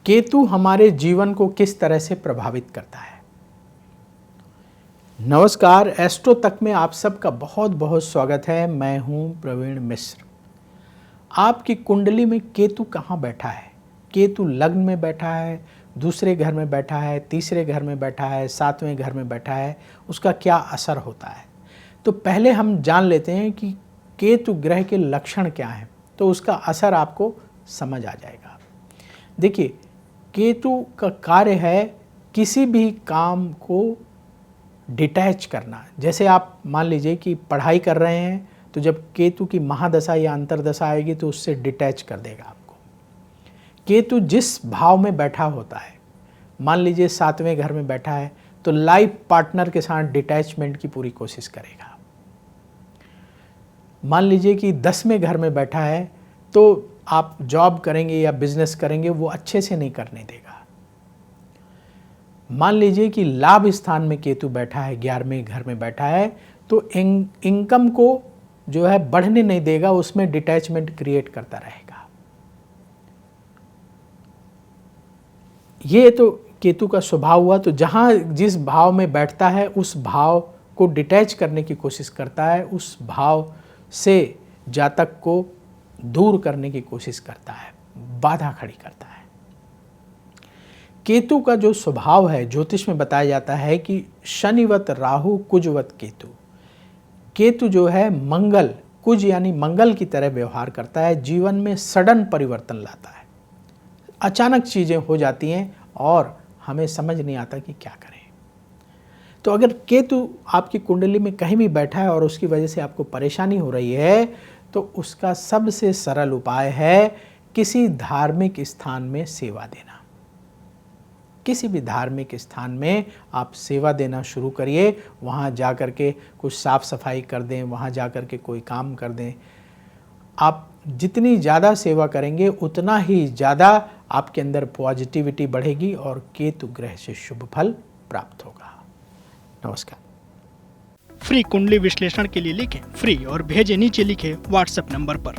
केतु हमारे जीवन को किस तरह से प्रभावित करता है। नमस्कार, एस्ट्रो तक में आप सबका बहुत बहुत स्वागत है। मैं हूं प्रवीण मिश्र। आपकी कुंडली में केतु कहाँ बैठा है? केतु लग्न में बैठा है, दूसरे घर में बैठा है, तीसरे घर में बैठा है, सातवें घर में बैठा है, उसका क्या असर होता है? तो पहले हम जान लेते हैं कि केतु ग्रह के लक्षण क्या हैं, तो उसका असर आपको समझ आ जाएगा। देखिए, केतु का कार्य है किसी भी काम को डिटैच करना। जैसे आप मान लीजिए कि पढ़ाई कर रहे हैं, तो जब केतु की महादशा या अंतर्दशा आएगी तो उससे डिटैच कर देगा आपको। केतु जिस भाव में बैठा होता है, मान लीजिए सातवें घर में बैठा है, तो लाइफ पार्टनर के साथ डिटैचमेंट की पूरी कोशिश करेगा। मान लीजिए कि 10वें घर में बैठा है, तो आप जॉब करेंगे या बिजनेस करेंगे वो अच्छे से नहीं करने देगा। मान लीजिए कि लाभ स्थान में केतु बैठा है, 11वें घर में बैठा है, तो इनकम को जो है बढ़ने नहीं देगा, उसमें डिटैचमेंट क्रिएट करता रहेगा। ये तो केतु का स्वभाव हुआ। तो जहाँ जिस भाव में बैठता है उस भाव को डिटैच करने की कोशिश करता है, उस भाव से जातक को दूर करने की कोशिश करता है, बाधा खड़ी करता है। केतु का जो स्वभाव है, ज्योतिष में बताया जाता है कि शनिवत राहु कुजवत केतु। केतु जो है मंगल, कुज यानी मंगल की तरह व्यवहार करता है, जीवन में सडन परिवर्तन लाता है। अचानक चीज़ें हो जाती हैं और हमें समझ नहीं आता कि क्या करें। तो अगर केतु आपकी कुंडली में कहीं भी बैठा है और उसकी वजह से आपको परेशानी हो रही है, तो उसका सबसे सरल उपाय है किसी धार्मिक स्थान में सेवा देना। किसी भी धार्मिक स्थान में आप सेवा देना शुरू करिए। वहाँ जा कर के कुछ साफ सफाई कर दें, वहाँ जा कर के कोई काम कर दें। आप जितनी ज़्यादा सेवा करेंगे उतना ही ज़्यादा आपके अंदर पॉजिटिविटी बढ़ेगी और केतु ग्रह से शुभ फल प्राप्त होगा। नमस्कार। फ्री कुंडली विश्लेषण के लिए लिखें फ्री और भेजें नीचे लिखे व्हाट्सएप नंबर पर।